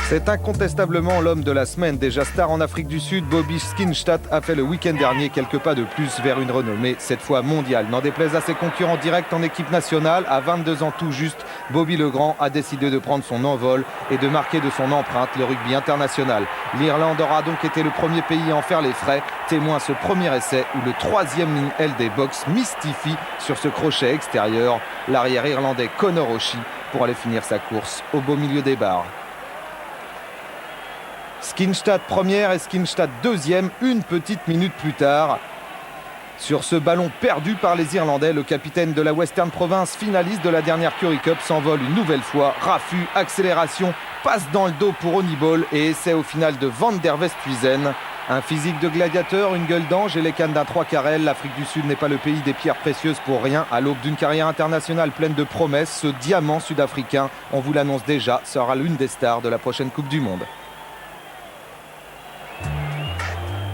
C'est incontestablement l'homme de la semaine. Déjà star en Afrique du Sud, Bobby Skinstad a fait le week-end dernier quelques pas de plus vers une renommée, cette fois mondiale. N'en déplaise à ses concurrents directs en équipe nationale, à 22 ans tout juste, Bobby Legrand a décidé de prendre son envol et de marquer de son empreinte le rugby international. L'Irlande aura donc été le premier pays à en faire les frais, témoin ce premier essai où le troisième ligne L des Box mystifie sur ce crochet extérieur l'arrière irlandais Conor O'Shea pour aller finir sa course au beau milieu des barres. Skinstad première et Skinstad deuxième, une petite minute plus tard. Sur ce ballon perdu par les Irlandais, le capitaine de la Western Province, finaliste de la dernière Currie Cup, s'envole une nouvelle fois. Raffut, accélération, passe dans le dos pour Honeyball et essai au final de Van der Westhuizen. Un physique de gladiateur, une gueule d'ange et les cannes d'un 3 carrel. L'Afrique du Sud n'est pas le pays des pierres précieuses pour rien. À l'aube d'une carrière internationale pleine de promesses, ce diamant sud-africain, on vous l'annonce déjà, sera l'une des stars de la prochaine Coupe du Monde.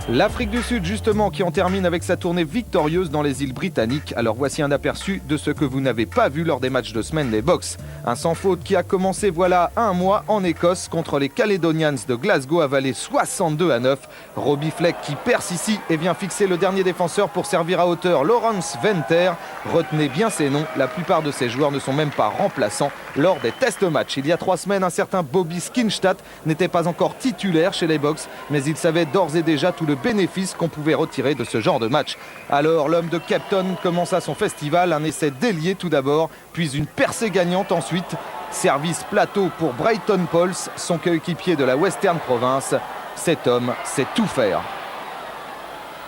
L'Afrique du Sud, justement, qui en termine avec sa tournée victorieuse dans les îles britanniques. Alors voici un aperçu de ce que vous n'avez pas vu lors des matchs de semaine des Box. Un sans faute qui a commencé voilà un mois en Écosse contre les Caledonians de Glasgow, avalé 62-9. Robbie Fleck qui perce ici et vient fixer le dernier défenseur pour servir à hauteur Lawrence Venter. Retenez bien ces noms, la plupart de ces joueurs ne sont même pas remplaçants lors des test-matchs. Il y a 3 semaines, un certain Bobby Skinstad n'était pas encore titulaire chez les Box, mais il savait d'ores et déjà tout le bénéfice qu'on pouvait retirer de ce genre de match. Alors l'homme de Capton commença son festival, un essai délié tout d'abord, puis une percée gagnante ensuite. Service plateau pour Brighton Pauls, son coéquipier de la Western Province. Cet homme sait tout faire.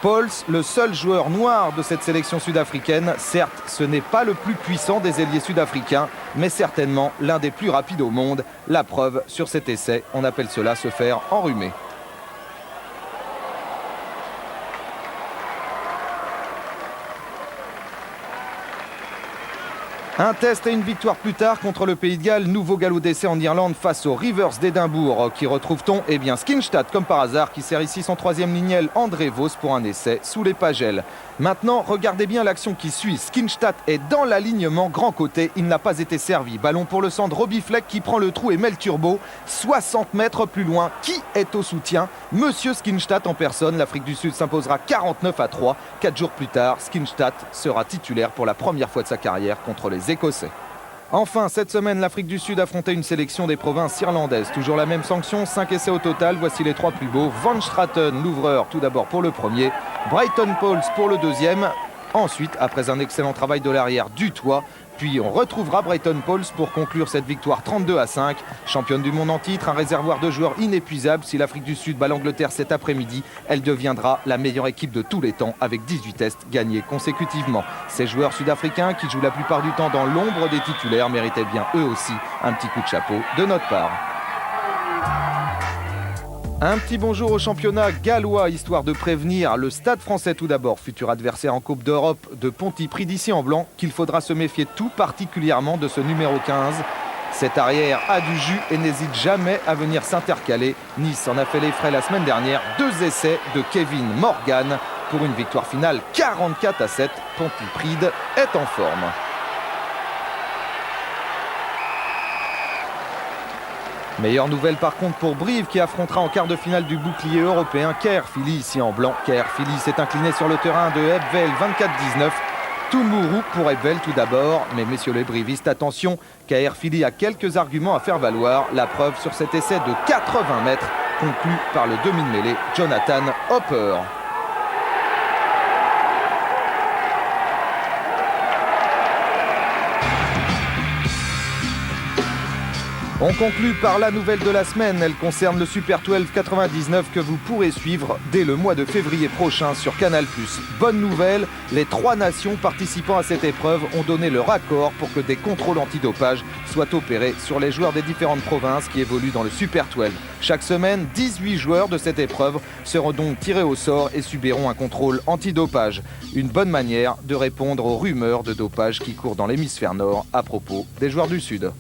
Pauls, le seul joueur noir de cette sélection sud-africaine, certes ce n'est pas le plus puissant des ailiers sud-africains, mais certainement l'un des plus rapides au monde. La preuve sur cet essai, on appelle cela se faire enrhumer. Un test et une victoire plus tard contre le Pays de Galles, nouveau galop d'essai en Irlande face aux Rivers d'Édimbourg. Qui retrouve-t-on? Eh bien Skinstad comme par hasard qui sert ici son troisième lignel André Vos pour un essai sous les pagelles. Maintenant regardez bien l'action qui suit. Skinstad est dans l'alignement grand côté, il n'a pas été servi. Ballon pour le centre, Robbie Fleck qui prend le trou et met le turbo. 60 mètres plus loin, qui est au soutien? Monsieur Skinstad en personne. L'Afrique du Sud s'imposera 49-3. 4 jours plus tard, Skinstad sera titulaire pour la première fois de sa carrière contre les Écossais. Enfin, cette semaine, l'Afrique du Sud affrontait une sélection des provinces irlandaises. Toujours la même sanction, 5 essais au total. Voici les 3 plus beaux. Van Straten, l'ouvreur, tout d'abord pour le premier. Brighton Pauls pour le deuxième. Ensuite, après un excellent travail de l'arrière, du toit. Puis on retrouvera Brighton Pauls pour conclure cette victoire 32-5. Championne du monde en titre, un réservoir de joueurs inépuisable. Si l'Afrique du Sud bat l'Angleterre cet après-midi, elle deviendra la meilleure équipe de tous les temps avec 18 tests gagnés consécutivement. Ces joueurs sud-africains qui jouent la plupart du temps dans l'ombre des titulaires méritaient bien eux aussi un petit coup de chapeau de notre part. Un petit bonjour au championnat gallois, histoire de prévenir le Stade français tout d'abord, futur adversaire en Coupe d'Europe de Pontypridd ici en blanc, qu'il faudra se méfier tout particulièrement de ce numéro 15. Cet arrière a du jus et n'hésite jamais à venir s'intercaler. Nice en a fait les frais la semaine dernière, 2 essais de Kevin Morgan pour une victoire finale 44-7. Pontypridd est en forme. Meilleure nouvelle par contre pour Brive qui affrontera en quart de finale du bouclier européen Caerphilly ici en blanc. Caerphilly s'est incliné sur le terrain de Hebvel 24-19. Toumbourou pour Hebvel tout d'abord. Mais messieurs les brivistes, attention, Caerphilly a quelques arguments à faire valoir. La preuve sur cet essai de 80 mètres conclu par le demi-mêlée Jonathan Hopper. On conclut par la nouvelle de la semaine. Elle concerne le Super 12 99 que vous pourrez suivre dès le mois de février prochain sur Canal+. Bonne nouvelle, les 3 nations participant à cette épreuve ont donné leur accord pour que des contrôles antidopage soient opérés sur les joueurs des différentes provinces qui évoluent dans le Super 12. Chaque semaine, 18 joueurs de cette épreuve seront donc tirés au sort et subiront un contrôle antidopage. Une bonne manière de répondre aux rumeurs de dopage qui courent dans l'hémisphère nord à propos des joueurs du Sud.